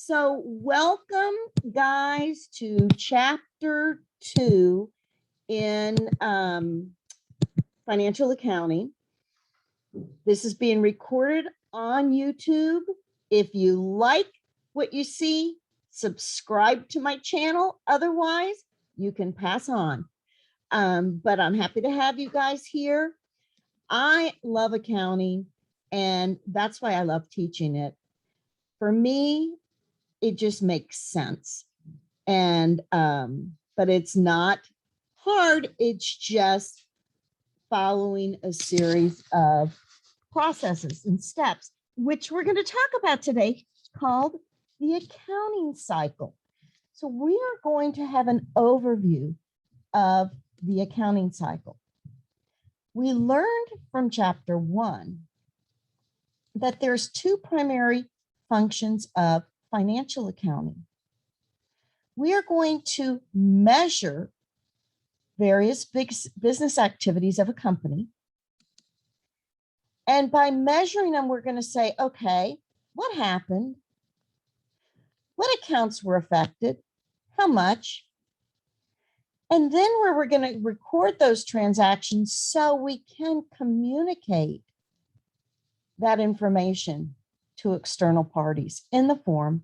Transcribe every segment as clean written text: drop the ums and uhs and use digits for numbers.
So welcome, guys, to chapter 2 in financial accounting. This is being recorded on YouTube. If you like what you see, subscribe to my channel. Otherwise, you can pass on. But I'm happy to have you guys here. I love accounting, and that's why I love teaching it. For me, it just makes sense. And but it's not hard. It's just following a series of processes and steps, which we're going to talk about today, called the accounting cycle. So we are going to have an overview of the accounting cycle. We learned from chapter 1 that there's 2 primary functions of financial accounting. We are going to measure various business activities of a company. And by measuring them, we're going to say, okay, what happened? What accounts were affected? How much? And then we're going to record those transactions so we can communicate that information to external parties in the form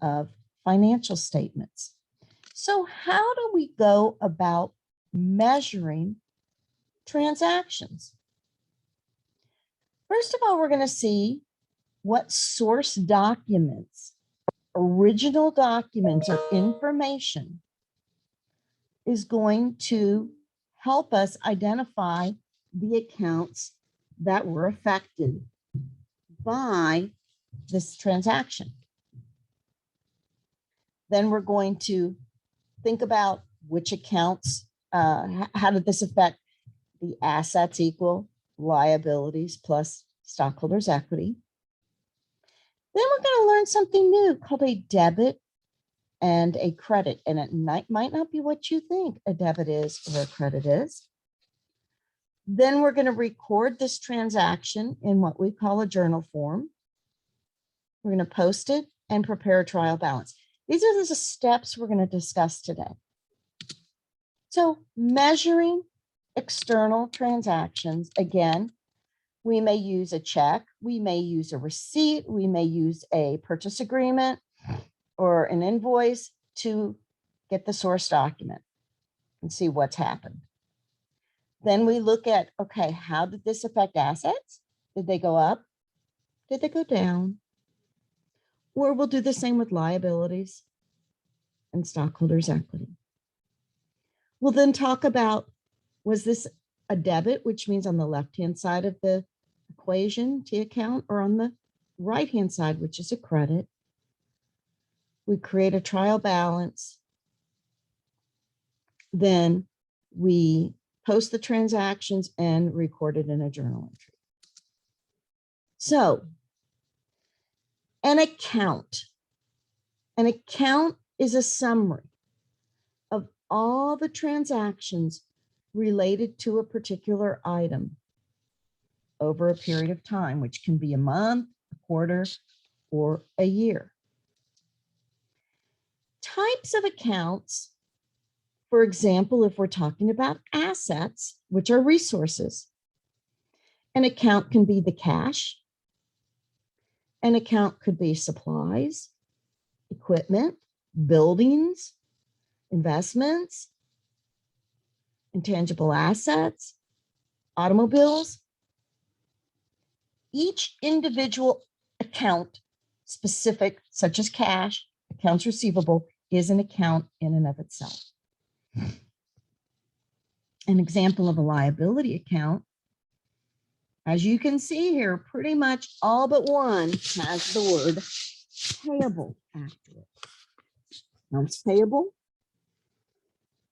of financial statements. So how do we go about measuring transactions? First of all, we're going to see what source documents, original documents or information is going to help us identify the accounts that were affected by this transaction. Then we're going to think about which accounts, how did this affect the assets equal liabilities plus stockholders' equity. Then we're going to learn something new called a debit and a credit. And it might not be what you think a debit is or a credit is. Then we're going to record this transaction in what we call a journal form. We're going to post it and prepare a trial balance. These are the steps we're going to discuss today. So measuring external transactions, again, we may use a check, we may use a receipt, we may use a purchase agreement or an invoice to get the source document and see what's happened. Then we look at, okay, how did this affect assets? Did they go up? Did they go down? Or we'll do the same with liabilities and stockholders' equity. We'll then talk about, was this a debit, which means on the left-hand side of the equation, T account, or on the right-hand side, which is a credit? We create a trial balance. Then we post the transactions and record it in a journal entry. So an account is a summary of all the transactions related to a particular item over a period of time, which can be a month, a quarter, or a year. Types of accounts, for example, if we're talking about assets, which are resources, an account can be the cash. An account could be supplies, equipment, buildings, investments, intangible assets, automobiles. Each individual account specific, such as cash, accounts receivable, is an account in and of itself. An example of a liability account, as you can see here, pretty much all but one has the word payable after it. Accounts payable,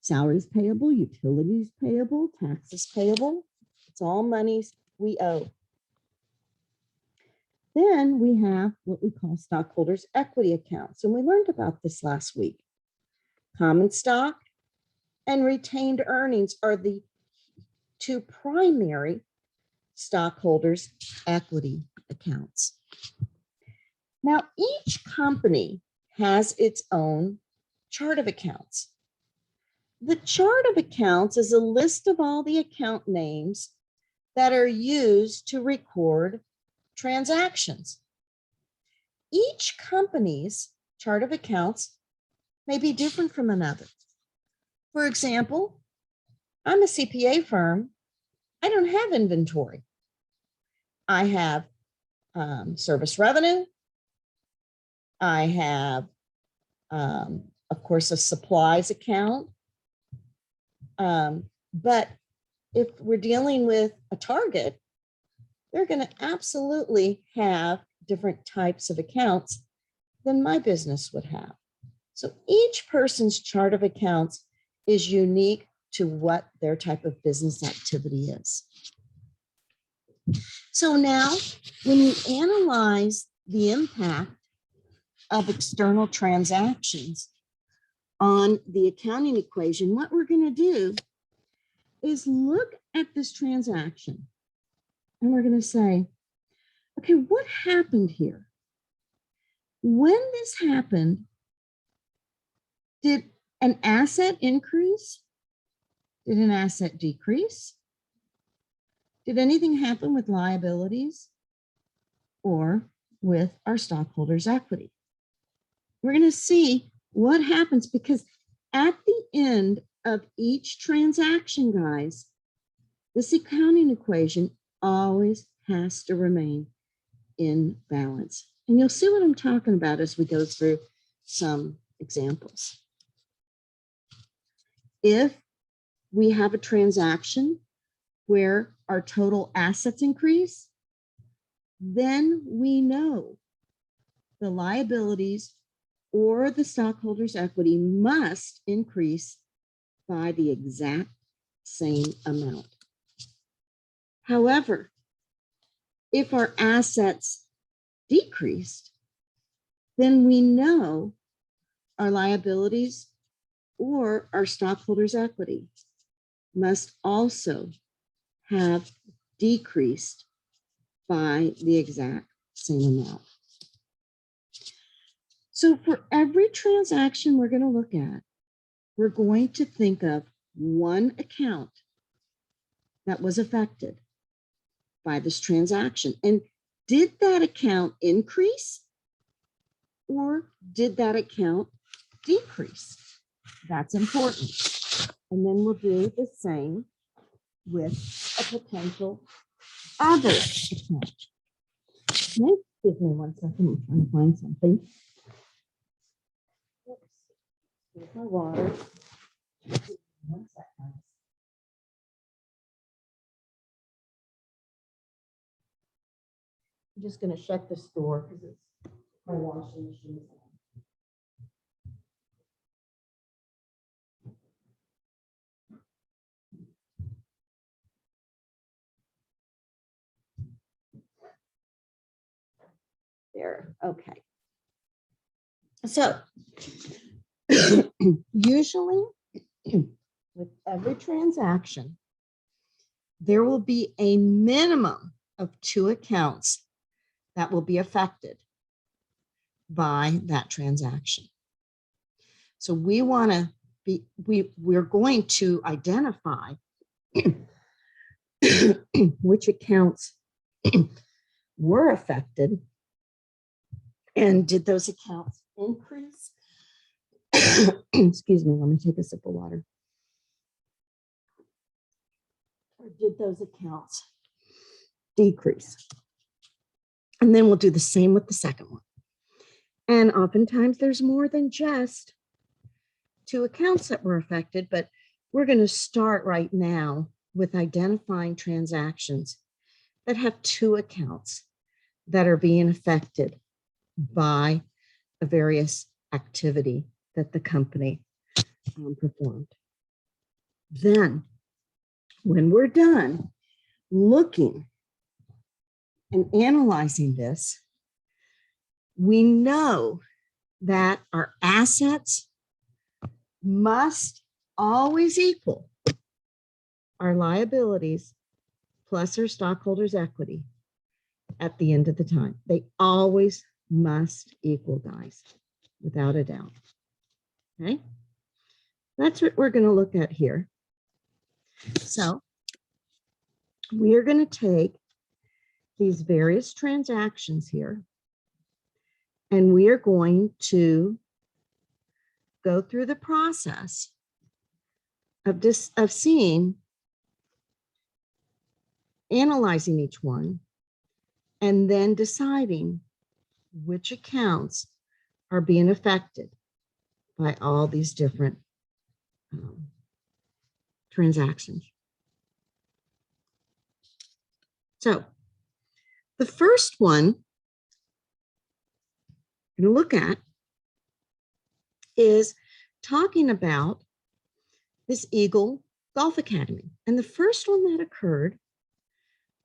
salaries payable, utilities payable, taxes payable. It's all monies we owe. Then we have what we call stockholders' equity accounts. And we learned about this last week. Common stock and retained earnings are the 2 primary stockholders' equity accounts. Now, each company has its own chart of accounts. The chart of accounts is a list of all the account names that are used to record transactions. Each company's chart of accounts may be different from another. For example, I'm a CPA firm. I don't have inventory. I have service revenue. I have, of course, a supplies account. But if we're dealing with a target, they're going to absolutely have different types of accounts than my business would have. So each person's chart of accounts is unique to what their type of business activity is. So now, when you analyze the impact of external transactions on the accounting equation, what we're going to do is look at this transaction and we're going to say, okay, what happened here? When this happened, did an asset increase? Did an asset decrease? Did anything happen with liabilities or with our stockholders' equity? We're going to see what happens, because at the end of each transaction, guys, this accounting equation always has to remain in balance. And you'll see what I'm talking about as we go through some examples. If we have a transaction where our total assets increase, then we know the liabilities or the stockholders' equity must increase by the exact same amount. However, if our assets decreased, then we know our liabilities or our stockholders' equity must also have decreased by the exact same amount. So for every transaction we're going to look at, we're going to think of one account that was affected by this transaction. And did that account increase or did that account decrease? That's important. And then we'll do the same with a potential other account. Okay, give me 1 second. I'm trying to find something. Here's my water. 1 second. I'm just going to shut this door because it's my washing machine. There, okay. So usually with every transaction, there will be a minimum of 2 accounts that will be affected by that transaction. So we want to be, we're going to identify which accounts were affected and did those accounts increase? Excuse me, let me take a sip of water. Or did those accounts decrease? And then we'll do the same with the second one. And oftentimes there's more than just 2 accounts that were affected, but we're going to start right now with identifying transactions that have 2 accounts that are being affected by a various activity that the company performed. Then, when we're done looking and analyzing this, we know that our assets must always equal our liabilities plus our stockholders' equity at the end of the time. They always must equal, guys, without a doubt. Okay, that's what we're going to look at here. So we are going to take these various transactions here, and we are going to go through the process of seeing, analyzing each one, and then deciding which accounts are being affected by all these different transactions. So the first one I'm going to look at is talking about this Eagle Golf Academy. And the first one that occurred,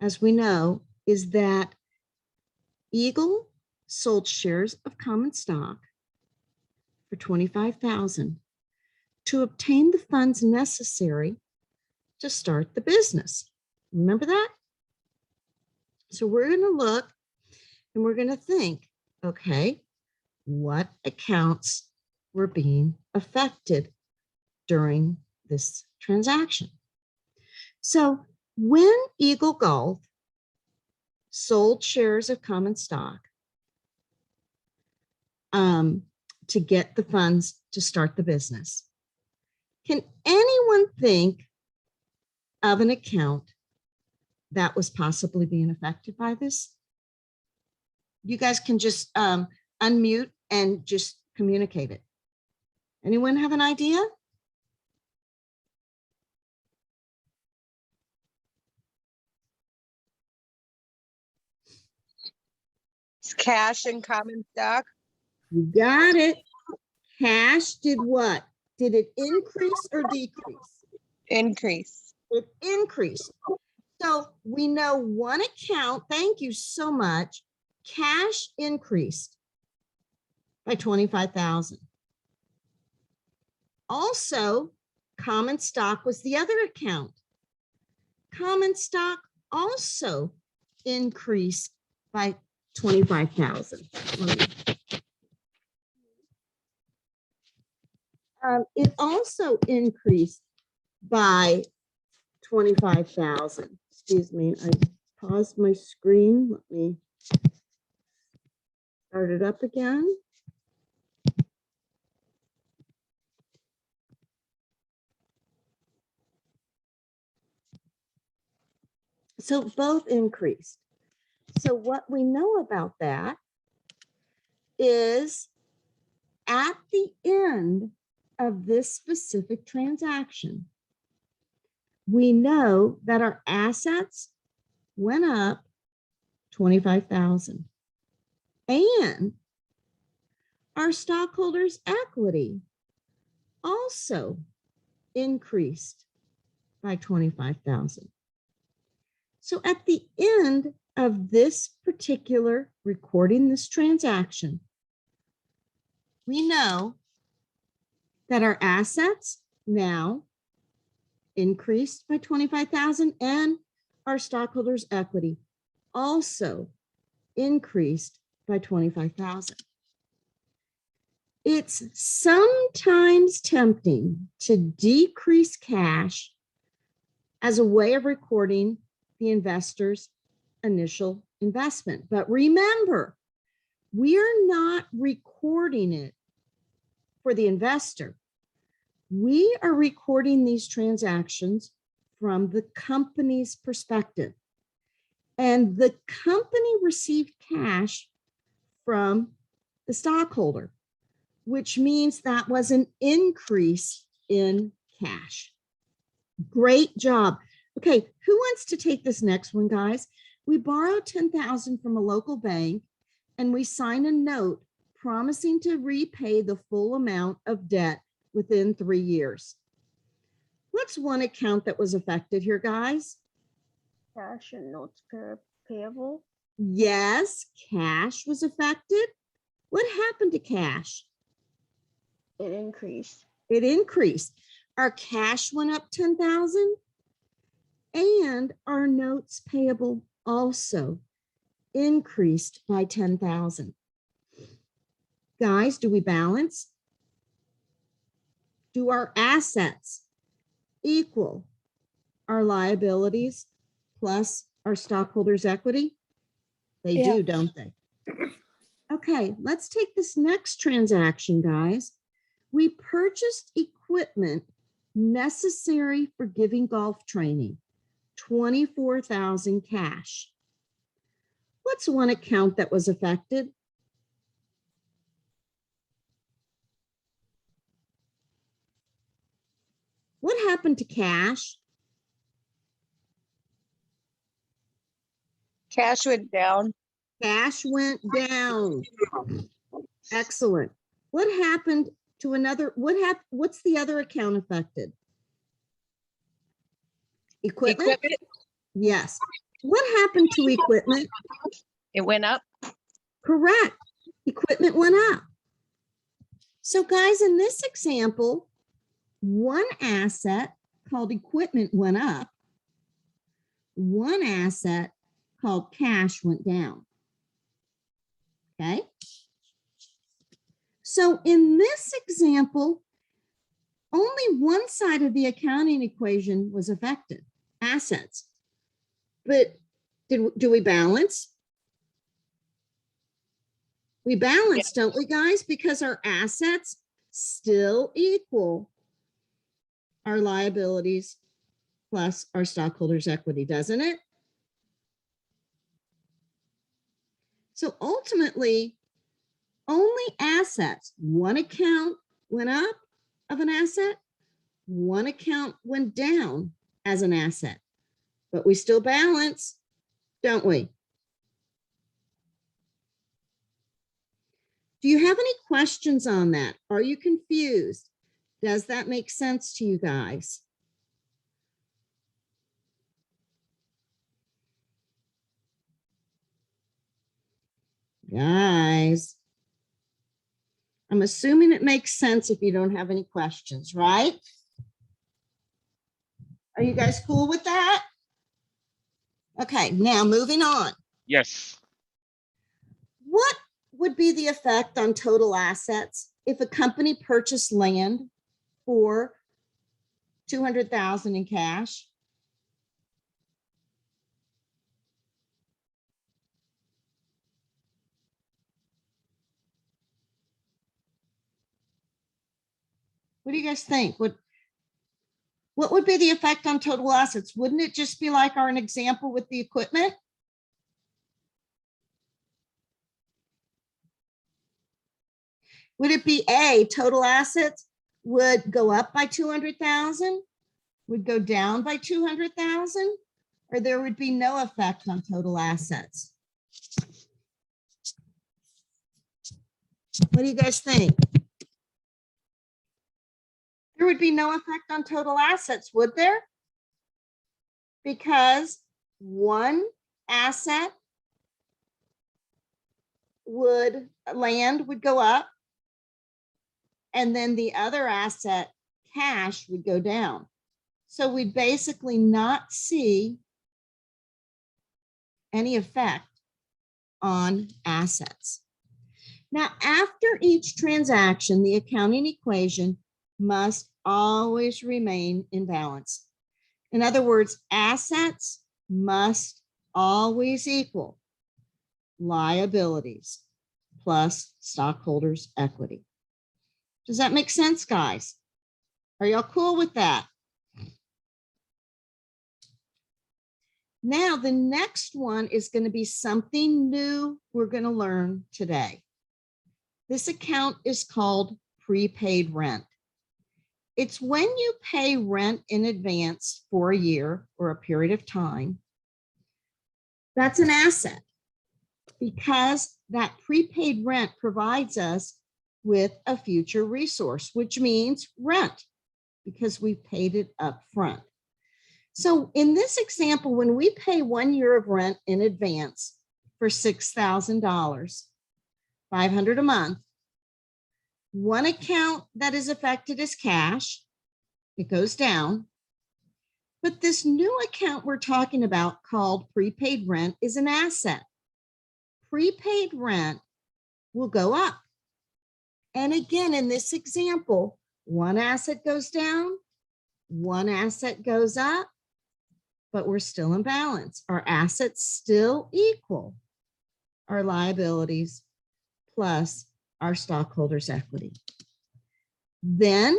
as we know, is that Eagle sold shares of common stock for $25,000 to obtain the funds necessary to start the business. Remember that? So we're going to look and we're going to think, okay, what accounts were being affected during this transaction? So when Eagle Golf sold shares of common stock to get the funds to start the business, can anyone think of an account that was possibly being affected by this? You guys can just unmute and just communicate it. Anyone have an idea? It's cash and common stock. You got it. Cash did what? Did it increase or decrease? Increase. It increased. So we know one account, thank you so much, cash increased by $25,000. Also, common stock was the other account. Common stock also increased by $25,000. It also increased by $25,000. Excuse me, I paused my screen. Let me start it up again. So both increased. So what we know about that is at the end of this specific transaction, we know that our assets went up $25,000 and our stockholders' equity also increased by $25,000. So at the end of this particular recording this transaction, we know that our assets now increased by $25,000 and our stockholders' equity also increased by $25,000. It's sometimes tempting to decrease cash as a way of recording the investor's initial investment. But remember, we're not recording it for the investor. We are recording these transactions from the company's perspective. And the company received cash from the stockholder, which means that was an increase in cash. Great job. Okay, who wants to take this next one, guys? We borrowed $10,000 from a local bank and we signed a note promising to repay the full amount of debt within 3 years. What's one account that was affected here, guys? Cash and notes payable. Yes, cash was affected. What happened to cash? It increased. It increased. Our cash went up $10,000 and our notes payable also increased by $10,000. Guys, do we balance? Do our assets equal our liabilities plus our stockholders' equity? They Yeah. do, don't they? Okay, let's take this next transaction, guys. We purchased equipment necessary for giving golf training, 24,000 cash. What's one account that was affected? What happened to cash? Cash went down. Cash went down. Excellent. What happened to another? What's the other account affected? Equipment? Equipment, Yes. What happened to equipment? it went up. Correct. Equipment went up. So guys, in this example, one asset called equipment went up. One asset called cash went down. Okay. So in this example, only one side of the accounting equation was affected, assets. But do we balance? We balance, don't we, guys? Because our assets still equal our liabilities plus our stockholders' equity, doesn't it? So ultimately, only assets, one account went up of an asset, one account went down as an asset, but we still balance, don't we? Do you have any questions on that? Are you confused? Does that make sense to you guys? Guys, I'm assuming it makes sense if you don't have any questions, right? Are you guys cool with that? Okay, now moving on. Yes. What would be the effect on total assets if a company purchased land for 200,000 in cash? What do you guys think? What would be the effect on total assets? Wouldn't it just be like our example with the equipment? Would it be A, total assets would go up by 200,000, would go down by 200,000, or there would be no effect on total assets? What do you guys think? There would be no effect on total assets, would there? Because one asset land would go up, and then the other asset, cash, would go down. So we'd basically not see any effect on assets. Now, after each transaction, the accounting equation must always remain in balance. In other words, assets must always equal liabilities plus stockholders' equity. Does that make sense, guys? Are y'all cool with that? Now, the next one is going to be something new we're going to learn today. This account is called prepaid rent. It's when you pay rent in advance for a year or a period of time. That's an asset because that prepaid rent provides us with a future resource, which means rent, because we paid it up front. So in this example, when we pay 1 year of rent in advance for $6,000, $500 a month, one account that is affected is cash. It goes down. But this new account we're talking about called prepaid rent is an asset. Prepaid rent will go up And again, in this example, one asset goes down, one asset goes up, but we're still in balance. Our assets still equal our liabilities plus our stockholders' equity. Then,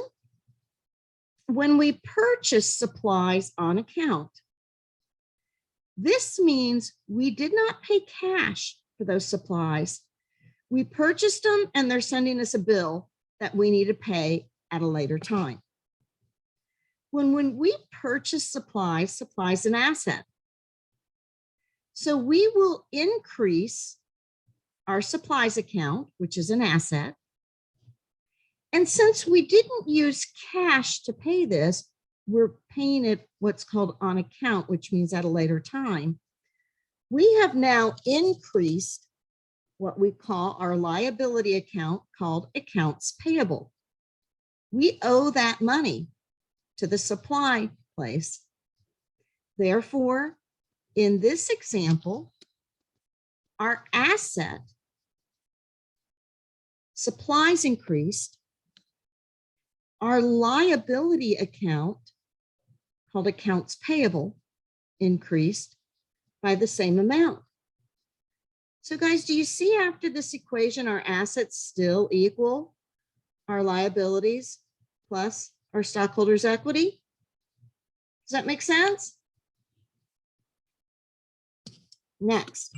when we purchase supplies on account, this means we did not pay cash for those supplies. We purchased them and they're sending us a bill that we need to pay at a later time. When we purchase supplies, supplies an asset. So we will increase our supplies account, which is an asset. And since we didn't use cash to pay this, we're paying it what's called on account, which means at a later time. We have now increased what we call our liability account called accounts payable. We owe that money to the supply place. Therefore, in this example, our asset supplies increased, our liability account called accounts payable increased by the same amount. So guys, do you see after this equation, our assets still equal our liabilities plus our stockholders' equity? Does that make sense? Next.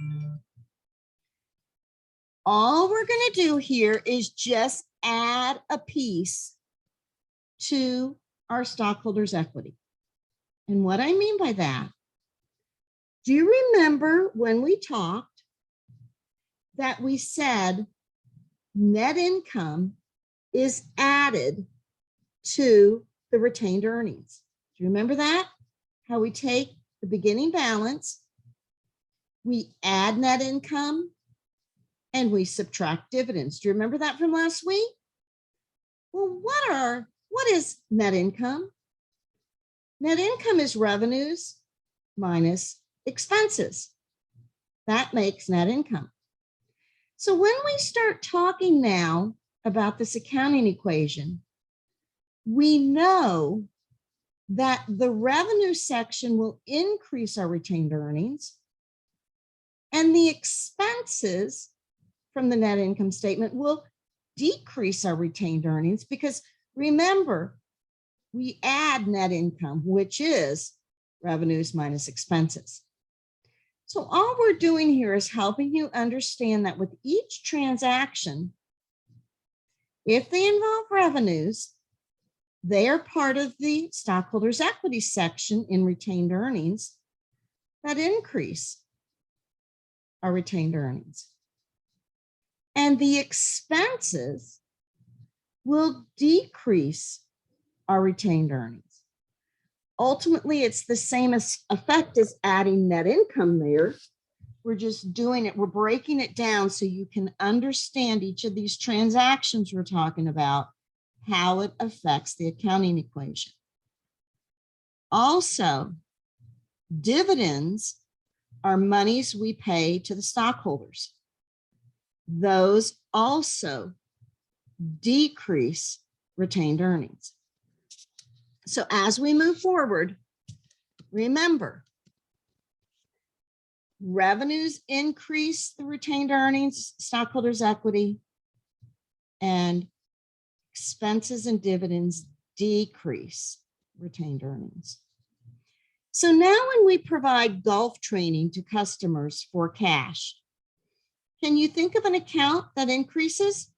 All we're going to do here is just add a piece to our stockholders' equity. And what I mean by that, do you remember when we talked that we said net income is added to the retained earnings? Do you remember that? How we take the beginning balance, we add net income, and we subtract dividends. Do you remember that from last week? Well, what is net income? Net income is revenues minus expenses. That makes net income. So when we start talking now about this accounting equation, we know that the revenue section will increase our retained earnings, and the expenses from the net income statement will decrease our retained earnings, because remember, we add net income, which is revenues minus expenses. So all we're doing here is helping you understand that with each transaction, if they involve revenues, they are part of the stockholders' equity section in retained earnings that increase our retained earnings. And the expenses will decrease our retained earnings. Ultimately, it's the same effect as adding net income there. We're just doing it, we're breaking it down so you can understand each of these transactions we're talking about, how it affects the accounting equation. Also, dividends are monies we pay to the stockholders. Those also decrease retained earnings. So as we move forward, remember, revenues increase the retained earnings, stockholders' equity, and expenses and dividends decrease retained earnings. So now when we provide golf training to customers for cash, can you think of an account that increases?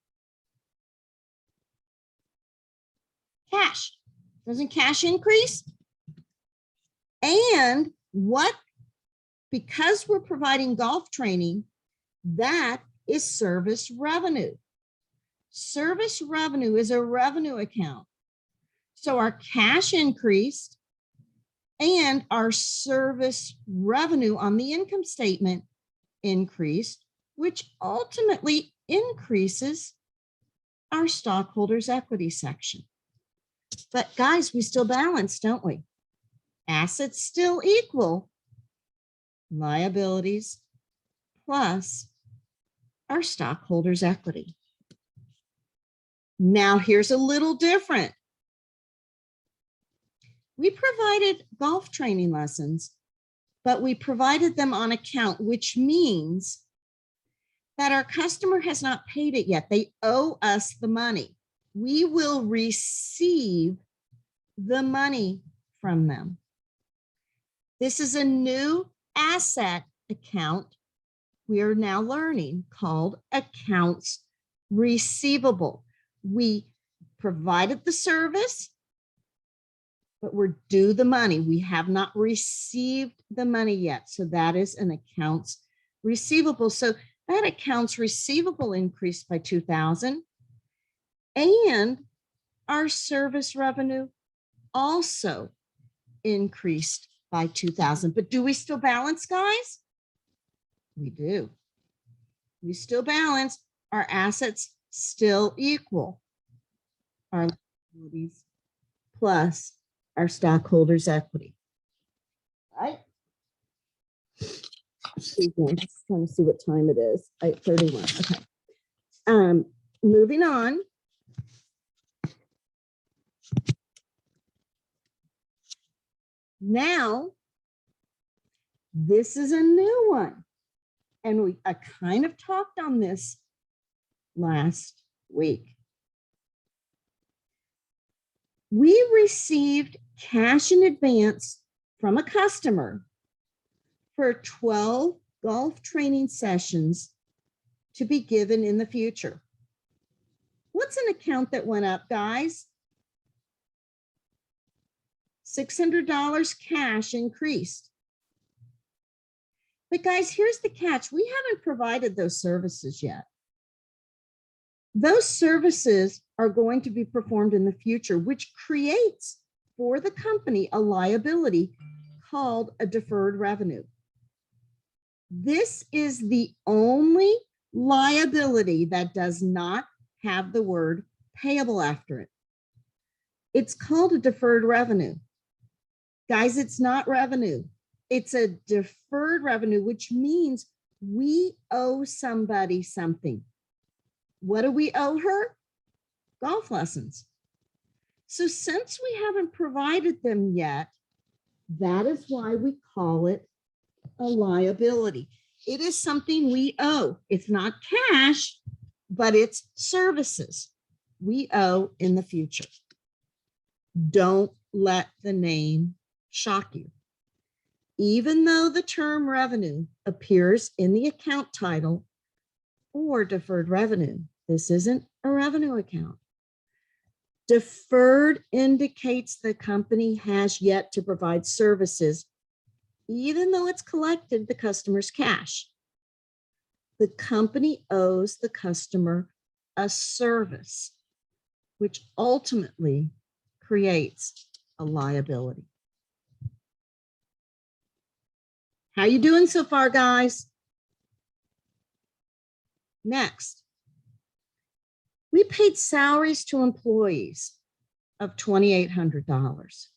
Cash. Doesn't cash increase? And what, because we're providing golf training, that is service revenue. Service revenue is a revenue account. So our cash increased and our service revenue on the income statement increased, which ultimately increases our stockholders' equity section. But guys, we still balance, don't we? Assets still equal liabilities plus our stockholders' equity. Now here's a little different. We provided golf training lessons, but we provided them on account, which means that our customer has not paid it yet. They owe us the money. We will receive the money from them. This is a new asset account we are now learning called accounts receivable. We provided the service, but we're due the money. We have not received the money yet. So that is an accounts receivable. So that accounts receivable increased by 2,000, and our service revenue also increased by 2,000. But do we still balance, guys? We do. We still balance. Our assets still equal our liabilities plus our stockholders' equity. Right? Excuse me, I'm just trying to see what time it is. 8:31. Okay. Moving on. Now, this is a new one. And I kind of talked on this last week. We received cash in advance from a customer for 12 golf training sessions to be given in the future. What's an account that went up, guys? $600 cash increased. But guys, here's the catch. We haven't provided those services yet. Those services are going to be performed in the future, which creates for the company a liability called a deferred revenue. This is the only liability that does not have the word payable after it. It's called a deferred revenue. Guys, it's not revenue. It's a deferred revenue, which means we owe somebody something. What do we owe her? Golf lessons. So since we haven't provided them yet, that is why we call it a liability. It is something we owe. It's not cash, but it's services we owe in the future. Don't let the name shock you. Even though the term revenue appears in the account title or deferred revenue, this isn't a revenue account. Deferred indicates the company has yet to provide services, even though it's collected the customer's cash. The company owes the customer a service, which ultimately creates a liability. How you doing so far, guys? Next, we paid salaries to employees of $2,800.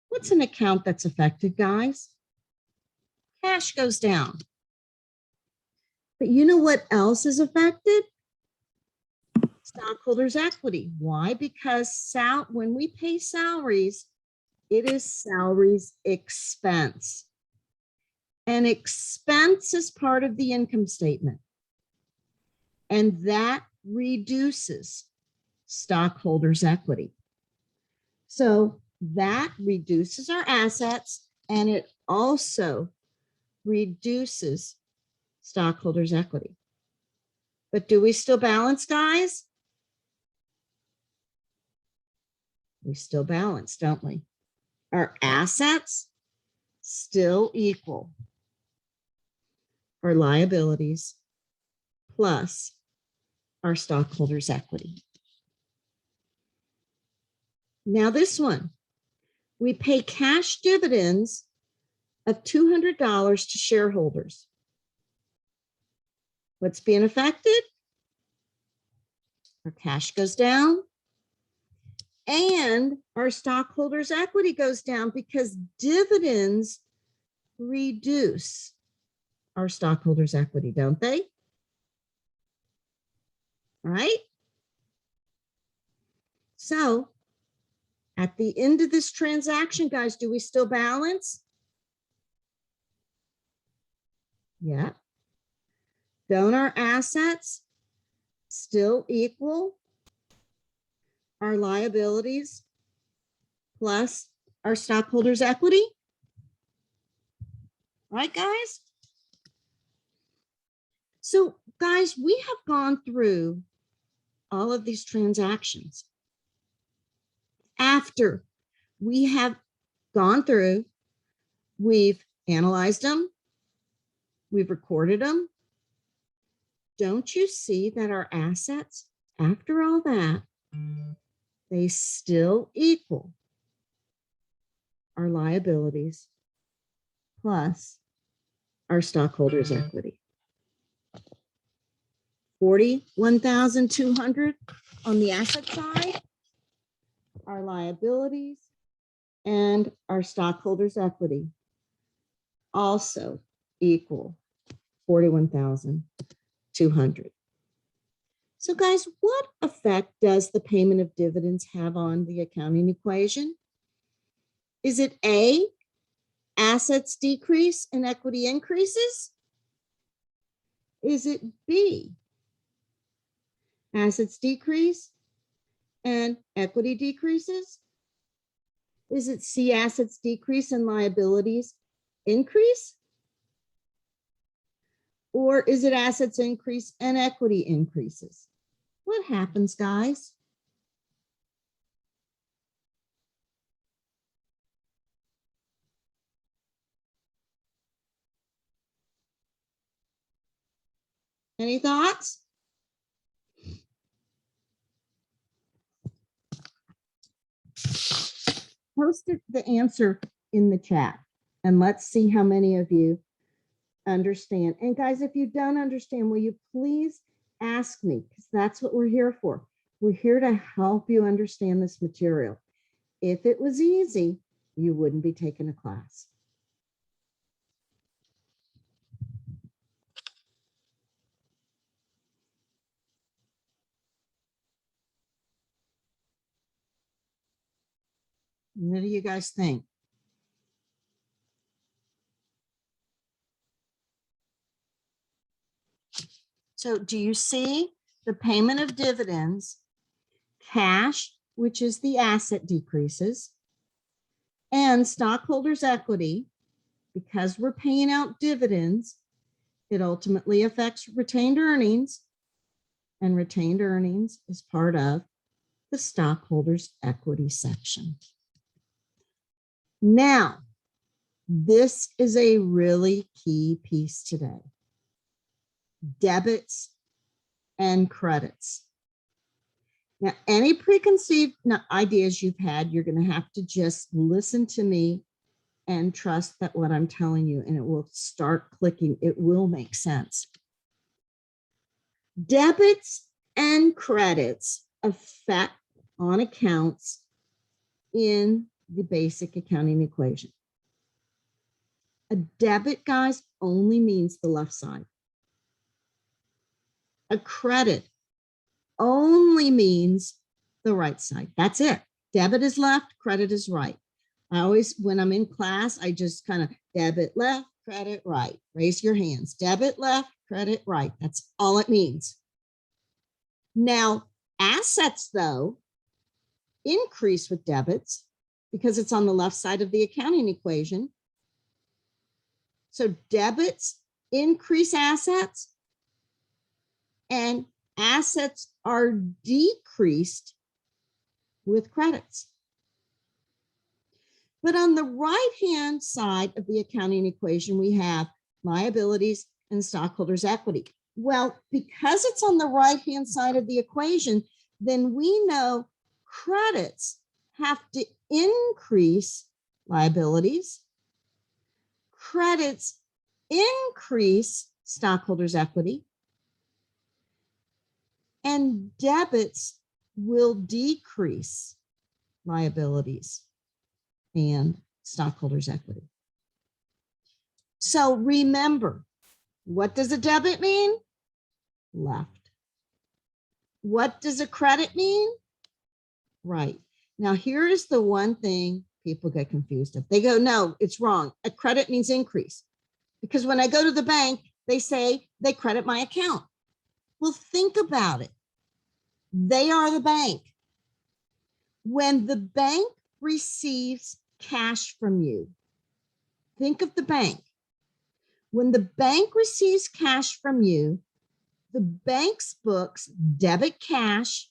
What's an account that's affected, guys? Cash goes down. But you know what else is affected? Stockholders' equity. Why? Because when we pay salaries, it is salaries expense. An expense is part of the income statement, and that reduces stockholders' equity. So that reduces our assets, and it also reduces stockholders' equity. But do we still balance, guys? We still balance, don't we? Our assets still equal our liabilities plus our stockholders' equity. Now this one, we pay cash dividends of $200 to shareholders. What's being affected? Our cash goes down and our stockholders' equity goes down because dividends reduce our stockholders' equity, don't they? All right? So at the end of this transaction, guys, do we still balance? Yeah. Don't our assets still equal our liabilities plus our stockholders' equity? Right, guys? So, guys, we have gone through all of these transactions. After we have gone through, we've analyzed them, we've recorded them. Don't you see that our assets, after all that, they still equal our liabilities plus our stockholders' equity? 41,200 on the asset side, our liabilities and our stockholders' equity also equal 41,200. So guys, what effect does the payment of dividends have on the accounting equation? Is it A, assets decrease and equity increases? Is it B, assets decrease and equity decreases? Is it C, assets decrease and liabilities increase? Or is it assets increase and equity increases? What happens, guys? Any thoughts? Post the answer in the chat and let's see how many of you understand. And guys, if you don't understand, will you please ask me? Because that's what we're here for. We're here to help you understand this material. If it was easy, you wouldn't be taking a class. What do you guys think? So do you see the payment of dividends, cash, which is the asset decreases, and stockholders' equity, because we're paying out dividends, it ultimately affects retained earnings, and retained earnings is part of the stockholders' equity section. Now, this is a really key piece today. Debits and credits. Now, any preconceived ideas you've had, you're going to have to just listen to me and trust that what I'm telling you, and it will start clicking. It will make sense. Debits and credits affect on accounts in the basic accounting equation. A debit, guys, only means the left side. A credit only means the right side. That's it. Debit is left, credit is right. I always, when I'm in class, I just kind of debit left, credit right. Raise your hands. Debit left, credit right. That's all it means. Now, assets, though, increase with debits because it's on the left side of the accounting equation. So debits increase assets and assets are decreased with credits. But on the right-hand side of the accounting equation, we have liabilities and stockholders' equity. Well, because it's on the right-hand side of the equation, then we know credits have to increase liabilities. Credits increase stockholders' equity. And debits will decrease liabilities and stockholders' equity. So remember, what does a debit mean? Left. What does a credit mean? Right. Now, here is the one thing people get confused of. They go, no, it's wrong. A credit means increase. Because when I go to the bank, they say they credit my account. Well, think about it. They are the bank. When the bank receives cash from you, think of the bank. When the bank receives cash from you, the bank's books debit cash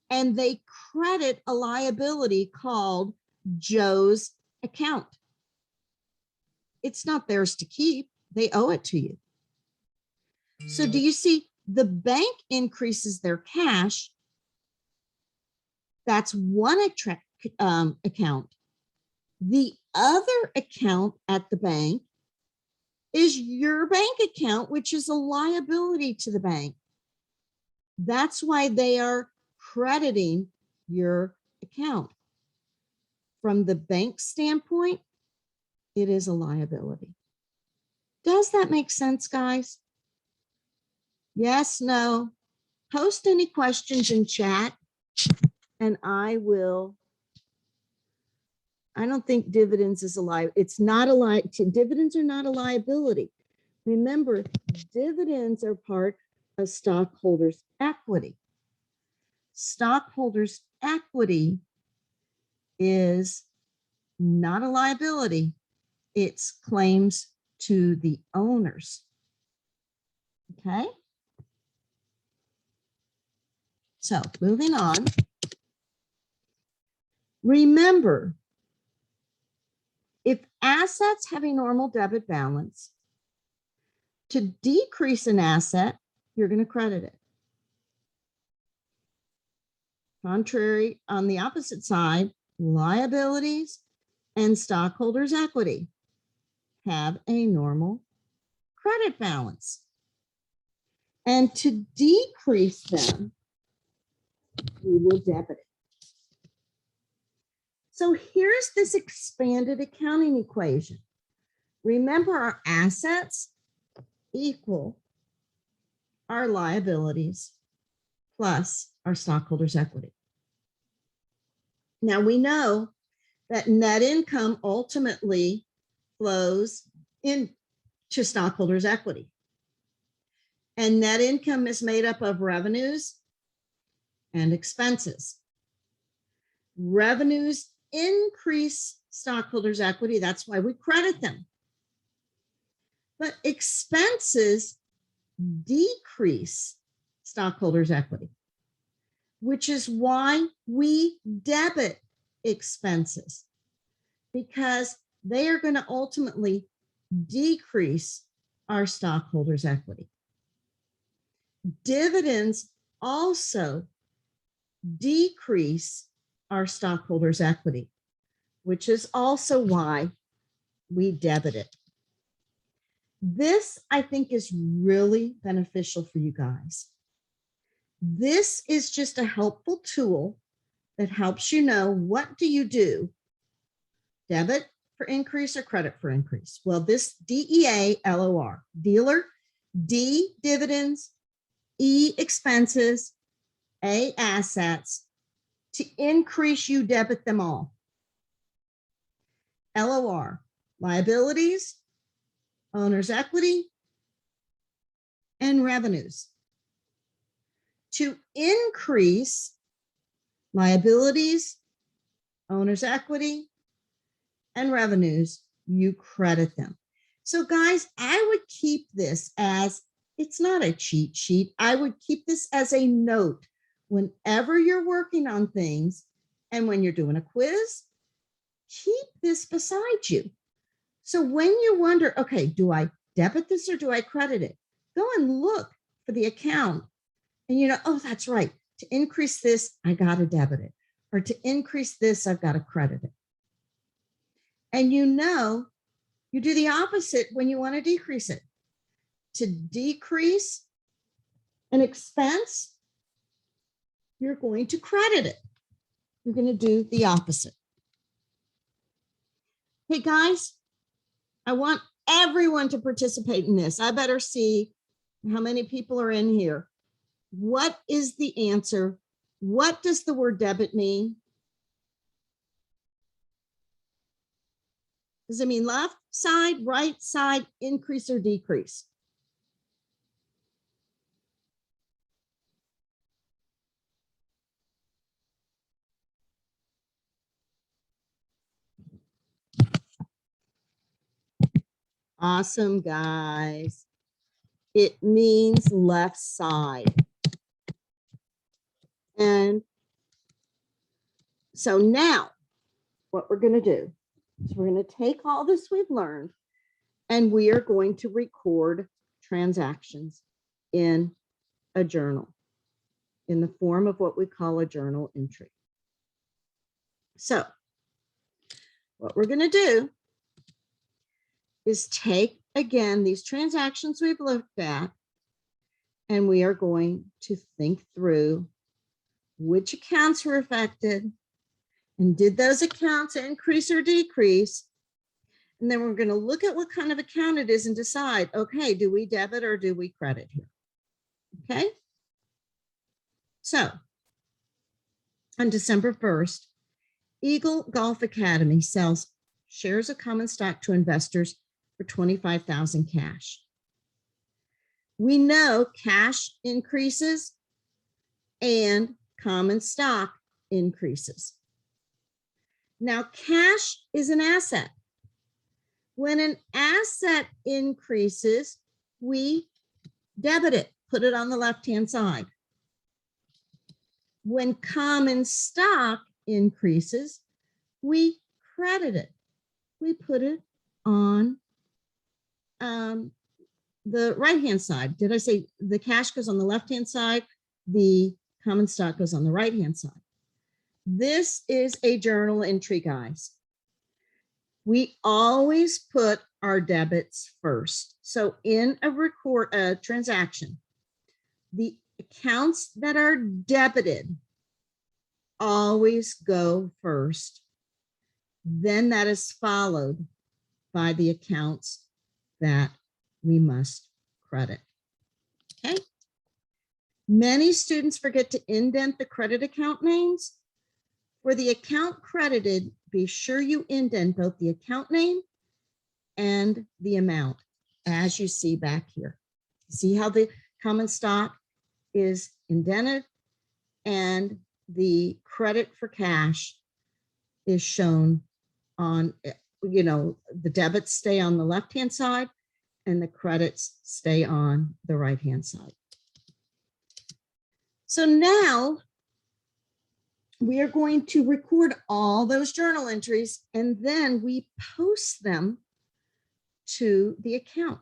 and they credit a liability called Joe's account. It's not theirs to keep. They owe it to you. So do you see the bank increases their cash? That's one account. The other account at the bank is your bank account, which is a liability to the bank. That's why they are crediting your account. From the bank standpoint, it is a liability. Does that make sense, guys? Yes, no? Post any questions in chat and I will. I don't think dividends is a liability. It's not a liability. Dividends are not a liability. Remember, dividends are part of stockholders' equity. Stockholders' equity is not a liability. It's claims to the owners. Okay. So moving on. Remember, if assets have a normal debit balance, to decrease an asset, you're going to credit it. Contrary, on the opposite side, liabilities and stockholders' equity have a normal credit balance. And to decrease them, we will debit it. So here's this expanded accounting equation. Remember, our assets equal our liabilities plus our stockholders' equity. Now we know that net income ultimately flows into stockholders' equity. And net income is made up of revenues and expenses. Revenues increase stockholders' equity. That's why we credit them. But expenses decrease stockholders' equity, which is why we debit expenses, because they are going to ultimately decrease our stockholders' equity. Dividends also decrease our stockholders' equity, which is also why we debit it. This, I think, is really beneficial for you guys. This is just a helpful tool that helps you know, what do you do? Debit for increase or credit for increase? Well, this DEA LOR, dealer, D, dividends, E, expenses, A, assets. To increase, you debit them all. LOR, liabilities, owner's equity, and revenues. To increase, liabilities, owner's equity, and revenues, you credit them. So guys, I would keep this as, it's not a cheat sheet. I would keep this as a note whenever you're working on things, and when you're doing a quiz, keep this beside you. So when you wonder, okay, do I debit this or do I credit it? Go and look for the account and you know, oh, that's right. To increase this, I got to debit it. Or to increase this, I've got to credit it. And you know, you do the opposite when you want to decrease it. To decrease an expense, you're going to credit it. You're going to do the opposite. Hey guys, I want everyone to participate in this. I better see how many people are in here. What is the answer What does the word debit mean? Does it mean left side, right side, increase or decrease? Awesome, guys. It means left side. And so now what we're going to do is we're going to take all this we've learned and we are going to record transactions in a journal in the form of what we call a journal entry. So what we're going to do is take again these transactions we've looked at, and we are going to think through which accounts were affected and did those accounts increase or decrease. And then we're going to look at what kind of account it is and decide, okay, do we debit or do we credit here? Okay. So on December 1st, Eagle Golf Academy sells shares of common stock to investors for $25,000 cash. We know cash increases and common stock increases. Now, cash is an asset. When an asset increases, we debit it, put it on the left-hand side. When common stock increases, we credit it. We put it on the right-hand side. Did I say the cash goes on the left-hand side? The common stock goes on the right-hand side. This is a journal entry, guys. We always put our debits first. So in a transaction, the accounts that are debited always go first. Then that is followed by the accounts that we must credit. Okay. Many students forget to indent the credit account names. For the account credited, be sure you indent both the account name and the amount, as you see back here. See how the common stock is indented and the credit for cash is shown on, the debits stay on the left-hand side and the credits stay on the right-hand side. So now we are going to record all those journal entries and then we post them to the account.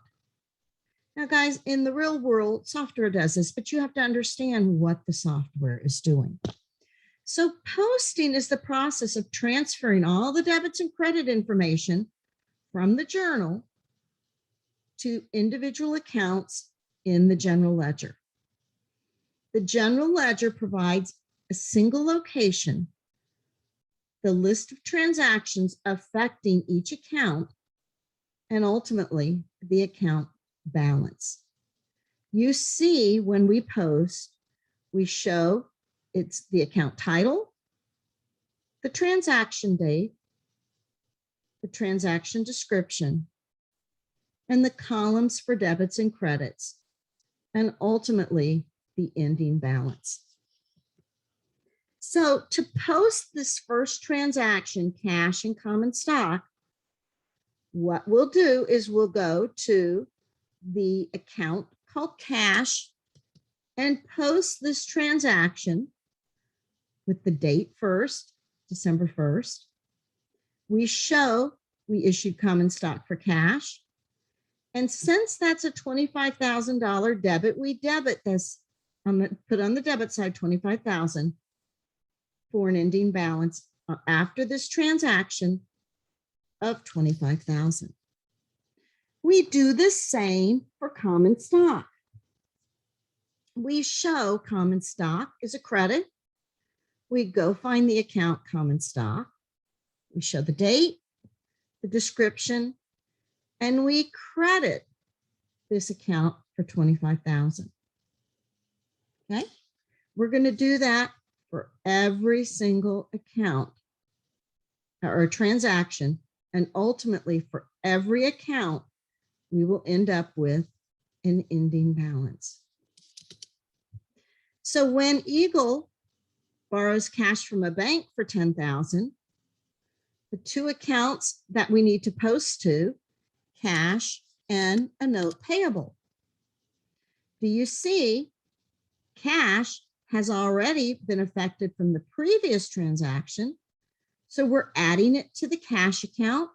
Now, guys, in the real world, software does this, but you have to understand what the software is doing. So posting is the process of transferring all the debits and credit information from the journal to individual accounts in the general ledger. The general ledger provides a single location, the list of transactions affecting each account, and ultimately the account balance. You see when we post, we show it's the account title, the transaction date, the transaction description, and the columns for debits and credits, and ultimately the ending balance. So to post this first transaction, cash and common stock, what we'll do is we'll go to the account called cash and post this transaction with the date first, December 1st. We show we issued common stock for cash. And since that's a $25,000 debit, we debit this, put on the debit side $25,000 for an ending balance after this transaction of $25,000. We do the same for common stock. We show common stock is a credit. We go find the account common stock. We show the date, the description, and we credit this account for $25,000. Okay, we're going to do that for every single account or transaction. And ultimately, for every account, we will end up with an ending balance. So when Eagle borrows cash from a bank for $10,000, the two accounts that we need to post to, cash and a note payable. Do you see cash has already been affected from the previous transaction? So we're adding it to the cash account,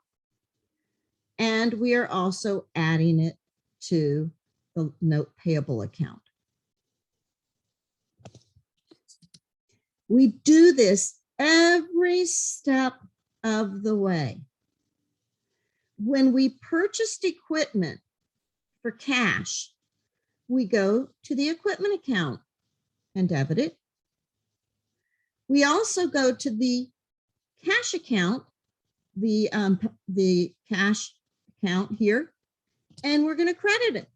and we are also adding it to the note payable account. We do this every step of the way. When we purchased equipment for cash, we go to the equipment account and debit it. We also go to the cash account, the cash account here, and we're going to credit it.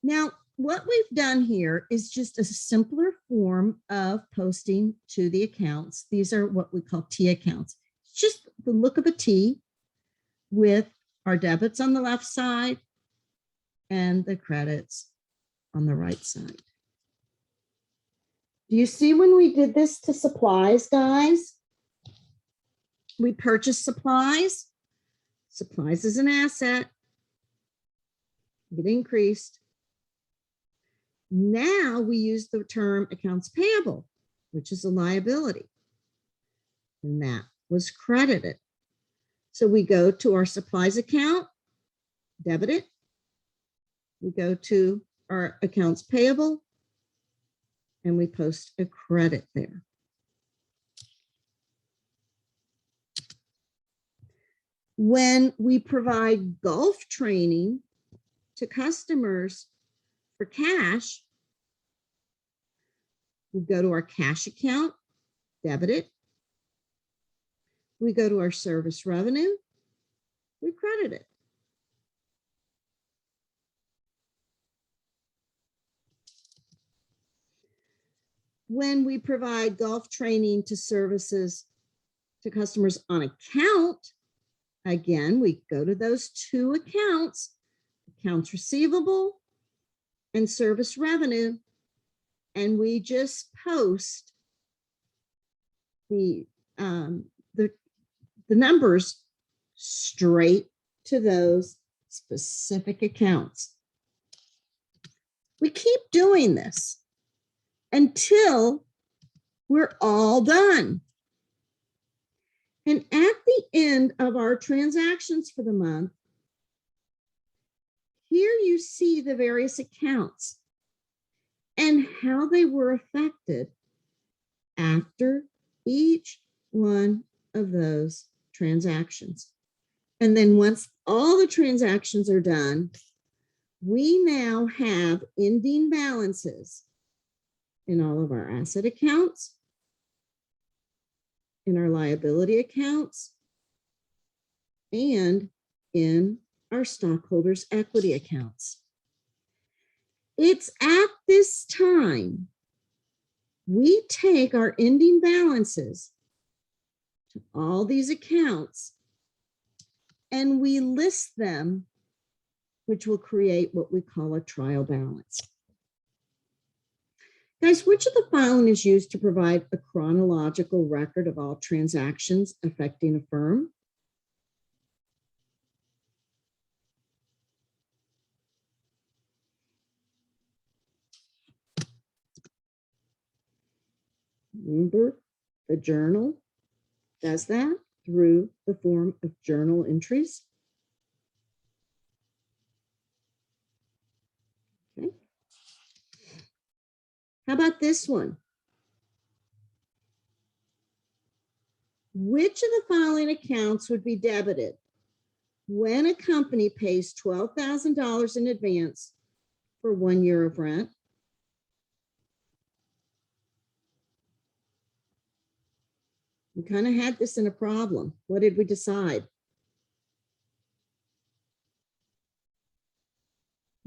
Now, what we've done here is just a simpler form of posting to the accounts. These are what we call T accounts. It's just the look of a T with our debits on the left side and the credits on the right side. Do you see when we did this to supplies, guys? We purchased supplies. Supplies is an asset. It increased. Now we use the term accounts payable, which is a liability. And that was credited. So we go to our supplies account, debit it. We go to our accounts payable, and we post a credit there. When we provide golf training to customers for cash, we go to our cash account, debit it. We go to our service revenue, we credit it. When we provide golf training to services to customers on account, again, we go to those two accounts, accounts receivable and service revenue, and we just post the numbers straight to those specific accounts. We keep doing this until we're all done. And at the end of our transactions for the month, here you see the various accounts and how they were affected after each one of those transactions. And then once all the transactions are done, we now have ending balances in all of our asset accounts, in our liability accounts, and in our stockholders' equity accounts. It's at this time we take our ending balances to all these accounts and we list them, which will create what we call a trial balance. Guys, which of the following is used to provide a chronological record of all transactions affecting a firm? Remember, the journal does that through the form of journal entries. Okay. How about this one? Which of the following accounts would be debited when a company pays $12,000 in advance for 1 year of rent? We kind of had this in a problem. What did we decide?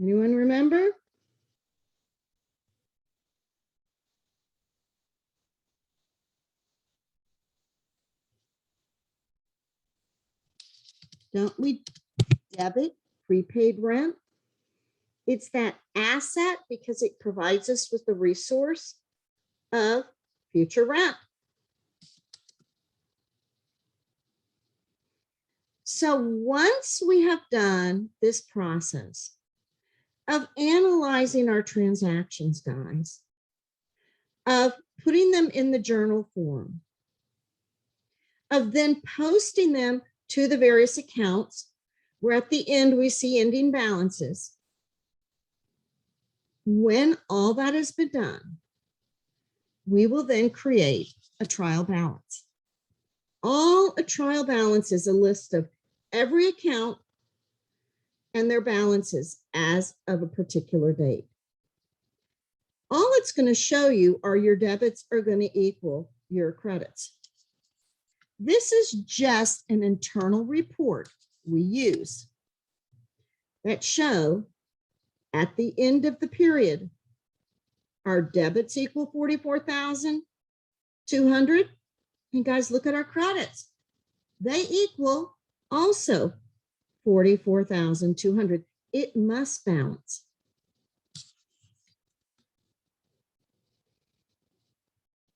Anyone remember? don't we debit prepaid rent? It's that asset because it provides us with the resource of future rent. So once we have done this process of analyzing our transactions, guys, of putting them in the journal form, of then posting them to the various accounts, where at the end we see ending balances. When all that has been done, we will then create a trial balance. All a trial balance is a list of every account and their balances as of a particular date. All it's going to show you are your debits are going to equal your credits. This is just an internal report we use that show at the end of the period, our debits equal 44,200. And guys, look at our credits. They equal also 44,200. It must balance.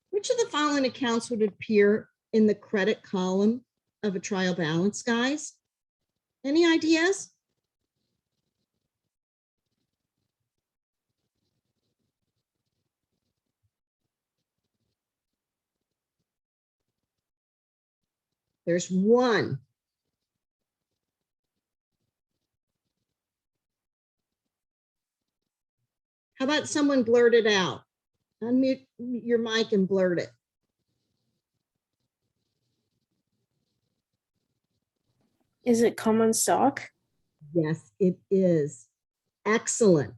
Which of the following accounts would appear in the credit column of a trial balance, guys? Any ideas? There's one. How about someone blurt it out? Unmute your mic and blurt it. Is it common stock? Yes, it is. Excellent.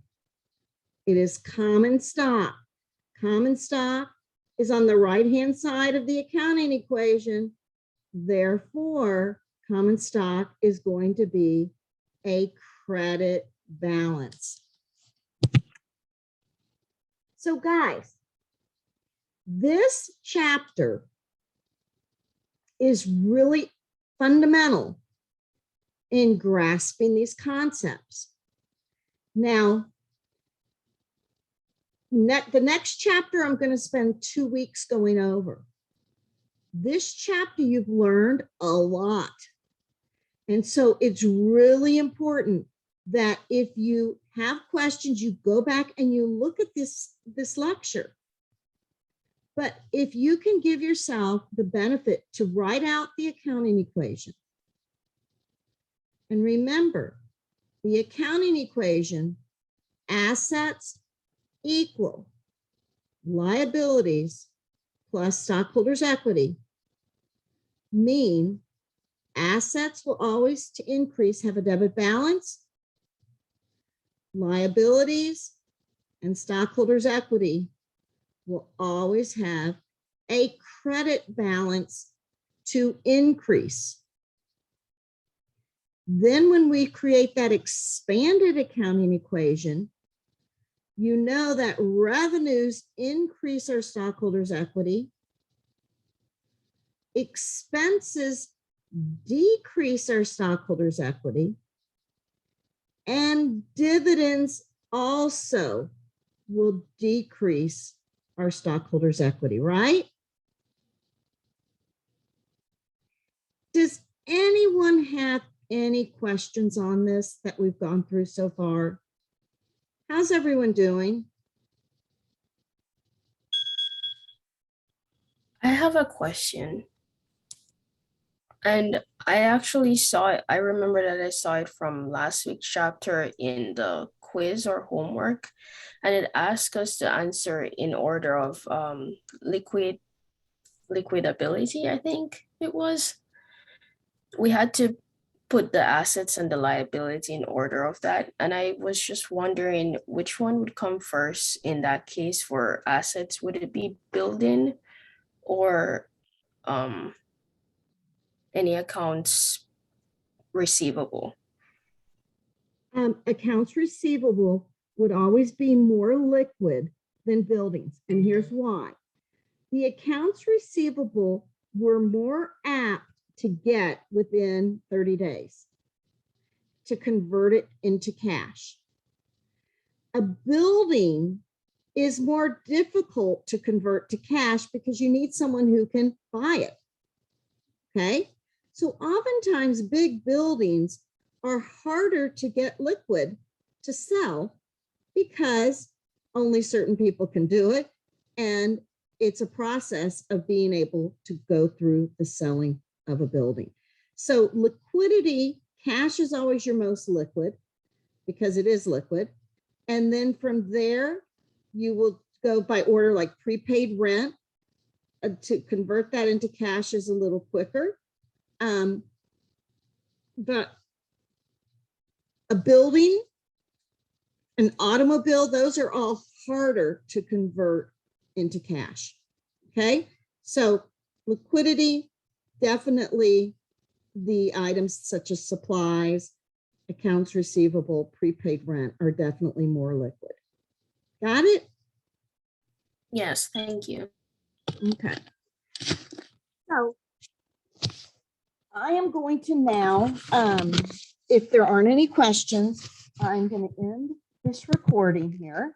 It is common stock. Common stock is on the right-hand side of the accounting equation. Therefore, common stock is going to be a credit balance. So guys, this chapter is really fundamental in grasping these concepts. Now, the next chapter I'm going to spend 2 weeks going over. This chapter you've learned a lot. And so it's really important that if you have questions, you go back and you look at this lecture. But if you can give yourself the benefit to write out the accounting equation, and remember, the accounting equation, assets equal liabilities plus stockholders' equity, mean assets will always to increase have a debit balance, liabilities and stockholders' equity will always have a credit balance to increase. Then when we create that expanded accounting equation, you know that revenues increase our stockholders' equity, expenses decrease our stockholders' equity, and dividends also will decrease our stockholders' equity, right? Does anyone have any questions on this that we've gone through so far? How's everyone doing? I have a question. And I actually saw it, I remember that I saw it from last week's chapter in the quiz or homework, and it asked us to answer in order of liquidability, I think it was. We had to put the assets and the liability in order of that. And I was just wondering which one would come first in that case for assets. Would it be building or any accounts receivable? Accounts receivable would always be more liquid than buildings. And here's why. The accounts receivable were more apt to get within 30 days to convert it into cash. A building is more difficult to convert to cash because you need someone who can buy it. Okay, so oftentimes big buildings are harder to get liquid to sell because only certain people can do it. And it's a process of being able to go through the selling of a building. So liquidity, cash is always your most liquid because it is liquid. And then from there, you will go by order like prepaid rent. To convert that into cash is a little quicker. But a building, an automobile, those are all harder to convert into cash. Okay, so liquidity, definitely the items such as supplies, accounts receivable, prepaid rent are definitely more liquid. Got it? Yes, thank you. Okay. So I am going to now, if there aren't any questions, I'm going to end this recording here.